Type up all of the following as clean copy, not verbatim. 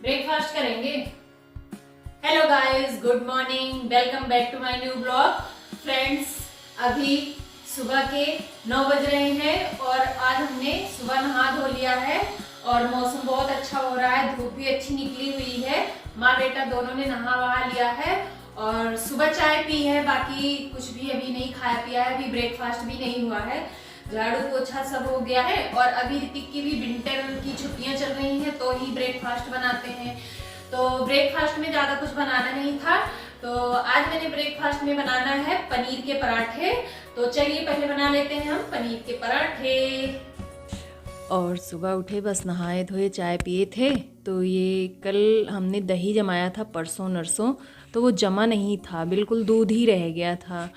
Breakfast करेंगे। Hello guys, good morning, welcome back to my new blog. Friends, अभी सुबह के 9 बज रहे हैं और आज हमने सुबह नहा धो लिया है और मौसम बहुत अच्छा हो रहा है, धूप भी अच्छी निकली हुई है। माँ बेटा दोनों ने नहा वहा लिया है और सुबह चाय पी है, बाकी कुछ भी अभी नहीं खाया पिया है, अभी ब्रेकफास्ट भी नहीं हुआ है। झाड़ू पोछा सब हो गया है और अभी ऋतिक की भी विंटर की छुट्टियां चल रही हैं तो ही ब्रेकफास्ट बनाते हैं। तो ब्रेकफास्ट में ज़्यादा कुछ बनाना नहीं था, तो आज मैंने ब्रेकफास्ट में बनाना है पनीर के पराठे। तो चलिए पहले बना लेते हैं हम पनीर के पराठे। और सुबह उठे बस नहाए धोए चाय पिए थे। तो ये कल हमने दही जमाया था परसों नरसों, तो वो जमा नहीं था, बिल्कुल दूध ही रह गया था।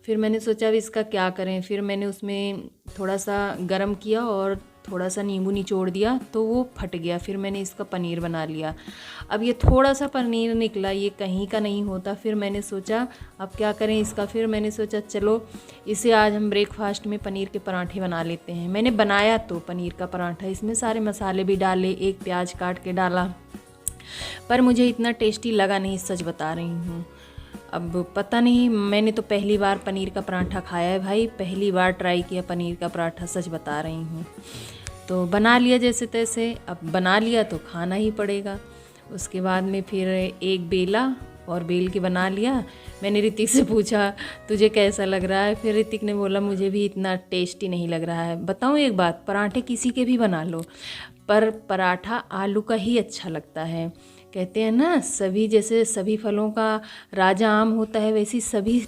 फिर मैंने सोचा अब इसका क्या करें, फिर मैंने उसमें थोड़ा सा गरम किया और थोड़ा सा नींबू निचोड़ दिया तो वो फट गया। फिर मैंने इसका पनीर बना लिया। अब ये थोड़ा सा पनीर निकला, ये कहीं का नहीं होता। फिर मैंने सोचा अब क्या करें इसका, फिर मैंने सोचा चलो इसे आज हम ब्रेकफास्ट में पनीर के पराठे बना लेते हैं। मैंने बनाया तो पनीर का पराठा, इसमें सारे मसाले भी डाले, एक प्याज काट के डाला, पर मुझे इतना टेस्टी लगा नहीं, सच बता रही हूँ। अब पता नहीं, मैंने तो पहली बार पनीर का पराठा खाया है भाई, पहली बार ट्राई किया पनीर का पराठा, सच बता रही हूँ। तो बना लिया जैसे तैसे, अब बना लिया तो खाना ही पड़ेगा। उसके बाद में फिर एक बेला और बेल के बना लिया। मैंने ऋतिक से पूछा तुझे कैसा लग रहा है, फिर ऋतिक ने बोला मुझे भी इतना टेस्टी नहीं लग रहा है। बताऊँ एक बात, पराठे किसी के भी बना लो पर पराठा आलू का ही अच्छा लगता है। कहते हैं ना, सभी जैसे सभी फलों का राजा आम होता है, वैसी सभी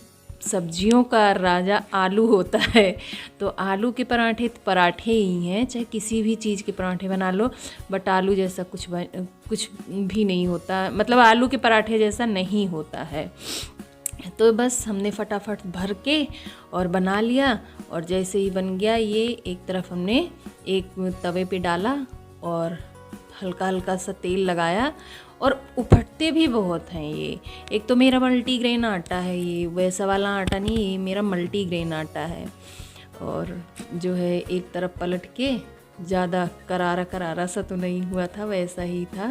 सब्जियों का राजा आलू होता है। तो आलू के पराठे तो पराठे ही हैं, चाहे किसी भी चीज़ के पराठे बना लो, बट आलू जैसा कुछ भी नहीं होता, मतलब आलू के पराठे जैसा नहीं होता है। तो बस हमने फटाफट भर के और बना लिया। और जैसे ही बन गया, ये एक तरफ हमने एक तवे पे डाला और हल्का हल्का सा तेल लगाया। और उफटते भी बहुत हैं ये। एक तो मेरा मल्टीग्रेन आटा है, ये वैसा वाला आटा नहीं, ये मेरा मल्टीग्रेन आटा है। और जो है एक तरफ पलट के, ज़्यादा करारा करारा सा तो नहीं हुआ था, वैसा ही था।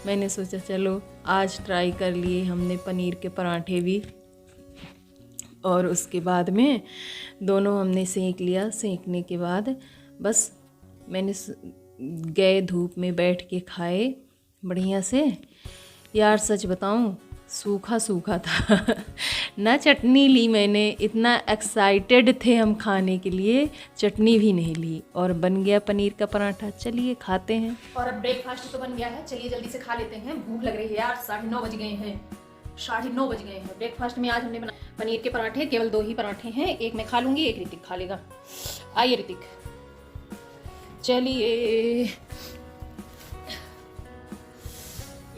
मैंने सोचा चलो आज ट्राई कर लिए हमने पनीर के पराठे भी। और उसके बाद में दोनों हमने सेंक लिया। सेंकने के बाद बस मैंने गए धूप में बैठ के खाए बढ़िया से। यार सच बताऊं, सूखा सूखा था ना चटनी ली मैंने, इतना एक्साइटेड थे हम खाने के लिए, चटनी भी नहीं ली और बन गया पनीर का पराठा। चलिए खाते हैं। और अब ब्रेकफास्ट तो बन गया है, चलिए जल्दी से खा लेते हैं, भूख लग रही है यार। 9:30 बज गए हैं, 9:30 बज गए हैं। ब्रेकफास्ट में आज हमने बनाया पनीर के पराठे, केवल 2 ही पराठे हैं, एक मैं खा लूँगी, एक ऋतिक खा लेगा। आइए ऋतिक, चलिए।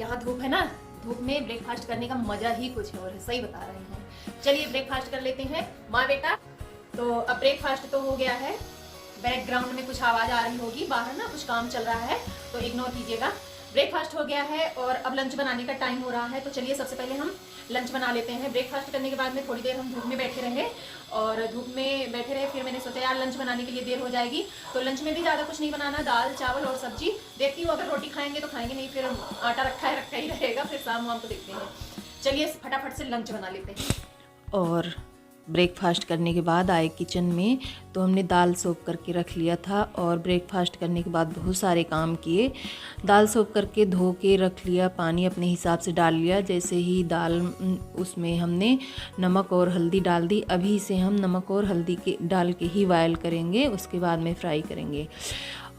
यहाँ धूप है ना, धूप में ब्रेकफास्ट करने का मजा ही कुछ और है, सही बता रहे हैं। चलिए ब्रेकफास्ट कर लेते हैं माँ बेटा। तो अब ब्रेकफास्ट तो हो गया है, बैकग्राउंड में कुछ आवाज़ आ रही होगी, बाहर ना कुछ काम चल रहा है तो इग्नोर कीजिएगा। ब्रेकफास्ट हो गया है और अब लंच बनाने का टाइम हो रहा है, तो चलिए सबसे पहले हम लंच बना लेते हैं। ब्रेकफास्ट करने के बाद में थोड़ी देर हम धूप में बैठे रहे और धूप में बैठे रहे, फिर मैंने सोचा यार लंच बनाने के लिए देर हो जाएगी, तो लंच में भी ज़्यादा कुछ नहीं बनाना, दाल चावल और सब्जी। देखती हूँ अगर रोटी खाएंगे तो खाएंगे, नहीं फिर आटा रखा ही रहेगा, फिर शाम वाम को देखते हैं। चलिए फटाफट से लंच बना लेते हैं। और ब्रेकफास्ट करने के बाद आए किचन में, तो हमने दाल सोप करके रख लिया था। और ब्रेकफास्ट करने के बाद बहुत सारे काम किए। दाल सोप करके धो के रख लिया, पानी अपने हिसाब से डाल लिया। जैसे ही दाल, उसमें हमने नमक और हल्दी डाल दी। अभी इसे हम नमक और हल्दी के डाल के ही बॉयल करेंगे, उसके बाद में फ्राई करेंगे।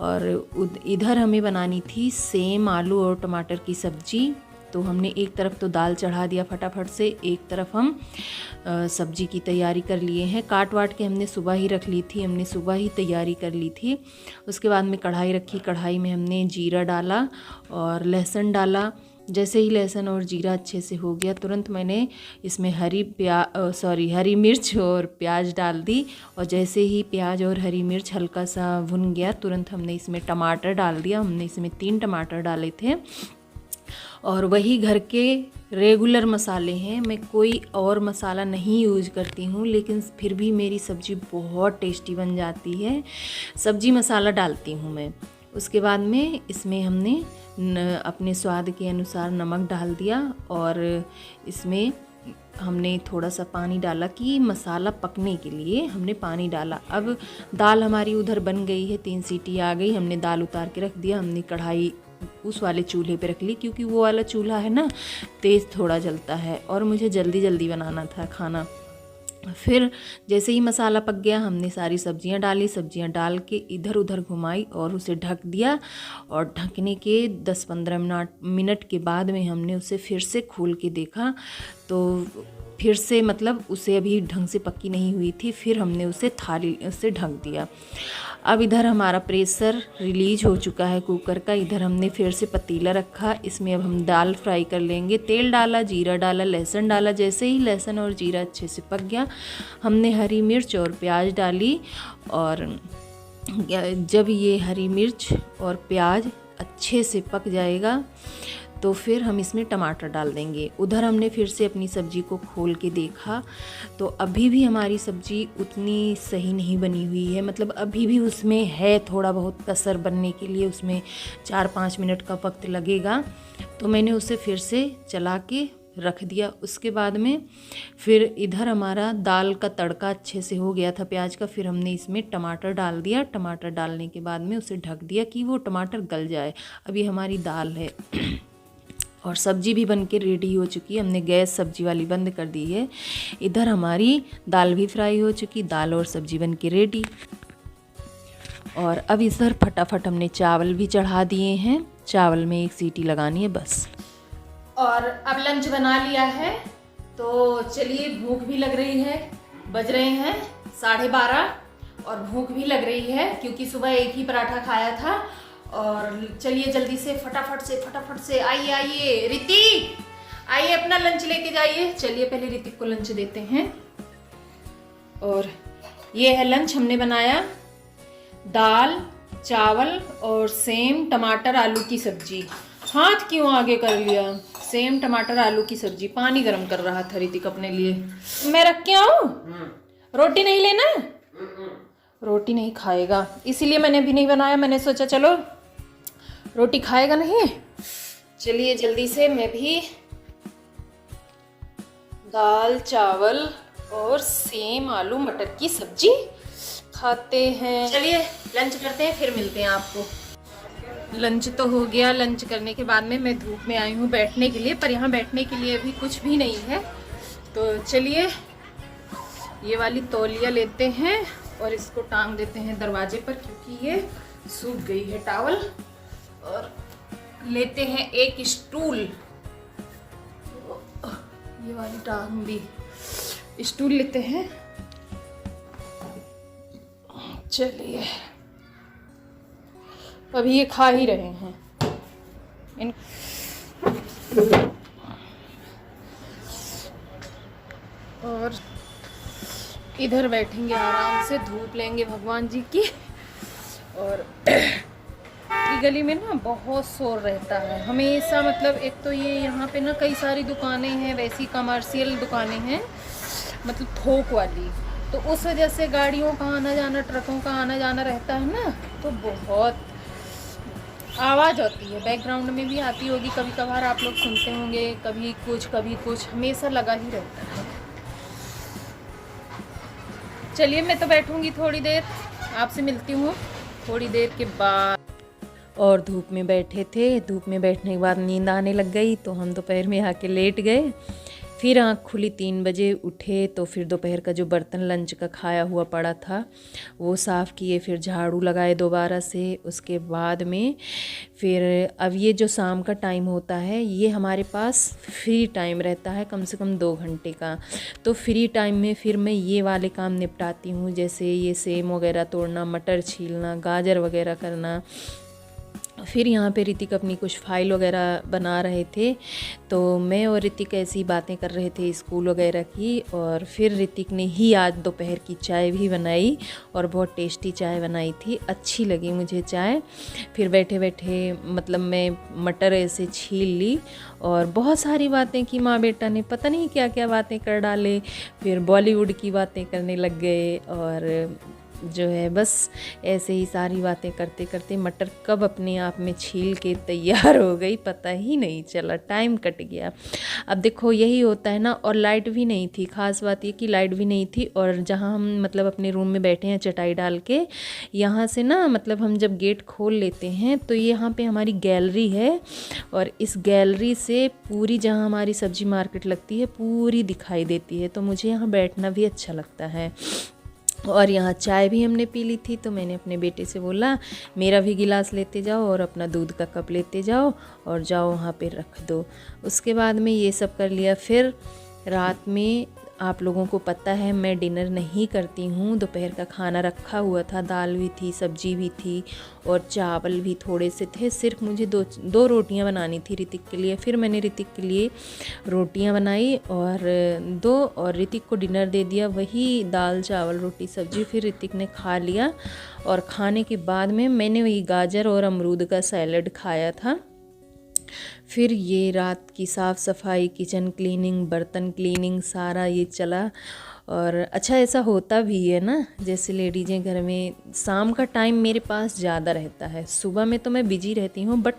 और इधर हमें बनानी थी सेम आलू और टमाटर की सब्जी। तो हमने एक तरफ तो दाल चढ़ा दिया फटाफट से, एक तरफ हम सब्जी की तैयारी कर लिए हैं। काट वाट के हमने सुबह ही रख ली थी, हमने सुबह ही तैयारी कर ली थी। उसके बाद में कढ़ाई रखी, कढ़ाई में हमने जीरा डाला और लहसुन डाला। जैसे ही लहसुन और जीरा अच्छे से हो गया, तुरंत मैंने इसमें हरी मिर्च और प्याज डाल दी। और जैसे ही प्याज और हरी मिर्च हल्का सा भुन गया, तुरंत हमने इसमें टमाटर डाल दिया। हमने इसमें 3 टमाटर डाले थे और वही घर के रेगुलर मसाले हैं, मैं कोई और मसाला नहीं यूज़ करती हूँ, लेकिन फिर भी मेरी सब्ज़ी बहुत टेस्टी बन जाती है। सब्ज़ी मसाला डालती हूँ मैं, उसके बाद में इसमें हमने अपने स्वाद के अनुसार नमक डाल दिया और इसमें हमने थोड़ा सा पानी डाला कि मसाला पकने के लिए हमने पानी डाला। अब दाल हमारी उधर बन गई है, 3 सीटी आ गई। हमने दाल उतार के रख दिया। हमने कढ़ाई उस वाले चूल्हे पे रख ली क्योंकि वो वाला चूल्हा है ना तेज़ थोड़ा जलता है और मुझे जल्दी जल्दी बनाना था खाना। फिर जैसे ही मसाला पक गया हमने सारी सब्जियां डाली। सब्जियां डाल के इधर उधर घुमाई और उसे ढक दिया और ढकने के 10-15 मिनट के बाद में हमने उसे फिर से खोल के देखा तो फिर से मतलब उसे अभी ढंग से पक्की नहीं हुई थी। फिर हमने उसे थाली से ढक दिया। अब इधर हमारा प्रेशर रिलीज हो चुका है कुकर का। इधर हमने फिर से पतीला रखा। इसमें अब हम दाल फ्राई कर लेंगे। तेल डाला, जीरा डाला, लहसुन डाला। जैसे ही लहसुन और जीरा अच्छे से पक गया हमने हरी मिर्च और प्याज डाली और जब ये हरी मिर्च और प्याज अच्छे से पक जाएगा तो फिर हम इसमें टमाटर डाल देंगे। उधर हमने फिर से अपनी सब्ज़ी को खोल के देखा तो अभी भी हमारी सब्ज़ी उतनी सही नहीं बनी हुई है, मतलब अभी भी उसमें है थोड़ा बहुत कसर बनने के लिए, उसमें 4-5 मिनट का वक्त लगेगा। तो मैंने उसे फिर से चला के रख दिया। उसके बाद में फिर इधर हमारा दाल का तड़का अच्छे से हो गया था प्याज का। फिर हमने इसमें टमाटर डाल दिया। टमाटर डालने के बाद में उसे ढक दिया कि वो टमाटर गल जाए। अभी हमारी दाल है और सब्ज़ी भी बन के रेडी हो चुकी है। हमने गैस सब्ज़ी वाली बंद कर दी है। इधर हमारी दाल भी फ्राई हो चुकी, दाल और सब्ज़ी बन के रेडी। और अब इधर फटाफट हमने चावल भी चढ़ा दिए हैं। चावल में 1 सीटी लगानी है बस। और अब लंच बना लिया है तो चलिए, भूख भी लग रही है। बज रहे हैं 12:30 और भूख भी लग रही है क्योंकि सुबह एक ही पराठा खाया था। और चलिए जल्दी से फटाफट से आइए ऋतिक, आइए अपना लंच लेके जाइए। चलिए पहले ऋतिक को लंच देते हैं। और ये है लंच हमने बनाया, दाल, चावल और सेम टमाटर आलू की सब्जी। हाथ क्यों आगे कर लिया? सेम टमाटर आलू की सब्जी। पानी गर्म कर रहा था ऋतिक अपने लिए। मैं रख के आऊं? रोटी नहीं लेना? रोटी नहीं खाएगा इसीलिए मैंने भी नहीं बनाया। मैंने सोचा चलो रोटी खाएगा नहीं। चलिए जल्दी से मैं भी दाल, चावल और सेम आलू मटर की सब्जी खाते हैं। चलिए लंच करते हैं, फिर मिलते हैं आपको। लंच तो हो गया। लंच करने के बाद में मैं धूप में आई हूँ बैठने के लिए, पर यहाँ बैठने के लिए अभी कुछ भी नहीं है। तो चलिए ये वाली तौलिया लेते हैं और इसको टांग देते हैं दरवाजे पर क्योंकि ये सूख गई है टॉवल। और लेते हैं एक स्टूल, ये वाली टांग भी, स्टूल लेते हैं। चलिए अभी ये खा ही रहे हैं और इधर बैठेंगे आराम से, धूप लेंगे भगवान जी की। और गली में ना बहुत शोर रहता है हमेशा, मतलब एक तो ये यहाँ पे ना कई सारी दुकानें हैं, वैसी कमर्शियल दुकानें हैं, मतलब थोक वाली, तो उस वजह से गाड़ियों का आना जाना, ट्रकों का आना जाना रहता है ना, तो बहुत आवाज़ होती है। बैकग्राउंड में भी आती होगी कभी कभार, आप लोग सुनते होंगे, कभी कुछ हमेशा लगा ही रहता है। चलिए मैं तो बैठूंगी थोड़ी देर, आपसे मिलती हूँ थोड़ी देर के बाद। और धूप में बैठे थे, धूप में बैठने के बाद नींद आने लग गई तो हम दोपहर में आके लेट गए। फिर आँख खुली 3 बजे उठे तो फिर दोपहर का जो बर्तन लंच का खाया हुआ पड़ा था वो साफ़ किए, फिर झाड़ू लगाए दोबारा से। उसके बाद में फिर अब ये जो शाम का टाइम होता है ये हमारे पास फ्री टाइम रहता है कम से कम 2 घंटे का। तो फ्री टाइम में फिर मैं ये वाले काम निपटाती हूँ, जैसे ये सेम वगैरह तोड़ना, मटर छीलना, गाजर वगैरह करना। फिर यहाँ पे ऋतिक अपनी कुछ फाइल वगैरह बना रहे थे तो मैं और ऋतिक ऐसी बातें कर रहे थे स्कूल वगैरह की। और फिर ऋतिक ने ही आज दोपहर की चाय भी बनाई और बहुत टेस्टी चाय बनाई थी, अच्छी लगी मुझे चाय। फिर बैठे बैठे मतलब मैं मटर ऐसे छील ली और बहुत सारी बातें की माँ बेटा ने, पता नहीं क्या क्या बातें कर डाले। फिर बॉलीवुड की बातें करने लग गए और जो है बस ऐसे ही सारी बातें करते करते मटर कब अपने आप में छील के तैयार हो गई पता ही नहीं चला, टाइम कट गया। अब देखो यही होता है ना, और लाइट भी नहीं थी, ख़ास बात ये कि लाइट भी नहीं थी। और जहाँ हम मतलब अपने रूम में बैठे हैं चटाई डाल के, यहाँ से ना मतलब हम जब गेट खोल लेते हैं तो यहाँ पे हमारी गैलरी है, और इस गैलरी से पूरी जहाँ हमारी सब्जी मार्केट लगती है पूरी दिखाई देती है। तो मुझे यहाँ बैठना भी अच्छा लगता है। और यहाँ चाय भी हमने पी ली थी, तो मैंने अपने बेटे से बोला मेरा भी गिलास लेते जाओ और अपना दूध का कप लेते जाओ और जाओ वहाँ पे रख दो। उसके बाद में ये सब कर लिया। फिर रात में आप लोगों को पता है मैं डिनर नहीं करती हूँ। दोपहर का खाना रखा हुआ था, दाल भी थी, सब्जी भी थी और चावल भी थोड़े से थे। सिर्फ मुझे दो रोटियाँ बनानी थी ऋतिक के लिए। फिर मैंने ऋतिक के लिए रोटियाँ बनाई और ऋतिक को डिनर दे दिया, वही दाल चावल रोटी सब्जी। फिर ऋतिक ने खा लिया और खाने के बाद में मैंने वही गाजर और अमरूद का सैलड खाया था। फिर ये रात की साफ़ सफाई, किचन क्लीनिंग, बर्तन क्लीनिंग, सारा ये चला। और अच्छा ऐसा होता भी है ना, जैसे लेडीज़ें घर में शाम का टाइम मेरे पास ज़्यादा रहता है। सुबह में तो मैं बिजी रहती हूँ, बट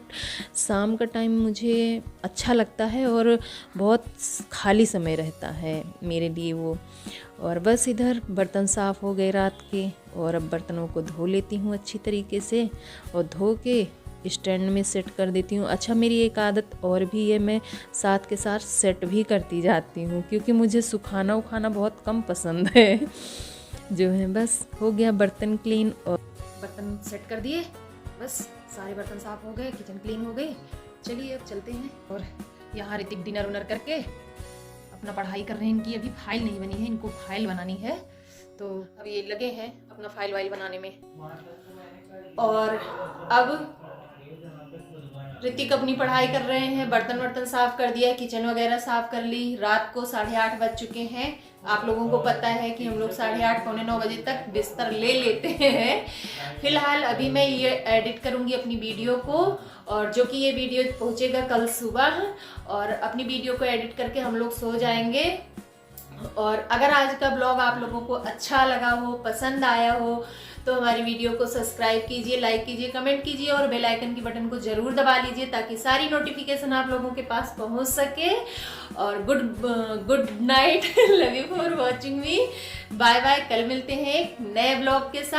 शाम का टाइम मुझे अच्छा लगता है और बहुत खाली समय रहता है मेरे लिए वो। और बस इधर बर्तन साफ़ हो गए रात के, और अब बर्तनों को धो लेती हूँ अच्छी तरीके से और धो के स्टैंड में सेट कर देती हूँ। अच्छा मेरी एक आदत और भी है, मैं साथ के साथ सेट भी करती जाती हूँ, क्योंकि मुझे सुखाना उखाना बहुत कम पसंद है। जो है बस हो गया बर्तन क्लीन और बर्तन सेट कर दिए, बस सारे बर्तन साफ़ हो गए, किचन क्लीन हो गई। चलिए अब चलते हैं। और यहाँ ऋतिक डिनर उनर करके अपना पढ़ाई कर रहे हैं। इनकी अभी फाइल नहीं बनी है, इनको फाइल बनानी है, तो अब ये लगे हैं अपना फाइल वाइल बनाने में। और अब ऋतिक अपनी पढ़ाई कर रहे हैं, बर्तन वर्तन साफ कर दिया, किचन वगैरह साफ कर ली। रात को 8:30 बज चुके हैं। आप लोगों को पता है कि हम लोग 8:30 पौने 9 बजे तक बिस्तर ले लेते हैं। फिलहाल अभी मैं ये एडिट करूंगी अपनी वीडियो को, और जो कि ये वीडियो पहुंचेगा कल सुबह, और अपनी वीडियो को एडिट करके हम लोग सो जाएंगे। और अगर आज का ब्लॉग आप लोगों को अच्छा लगा हो, पसंद आया हो, तो हमारी वीडियो को सब्सक्राइब कीजिए, लाइक कीजिए, कमेंट कीजिए और बेल आइकन की बटन को जरूर दबा लीजिए, ताकि सारी नोटिफिकेशन आप लोगों के पास पहुंच सके। और good night. Love you for watching me. Bye bye. कल मिलते हैं एक नए ब्लॉग के साथ।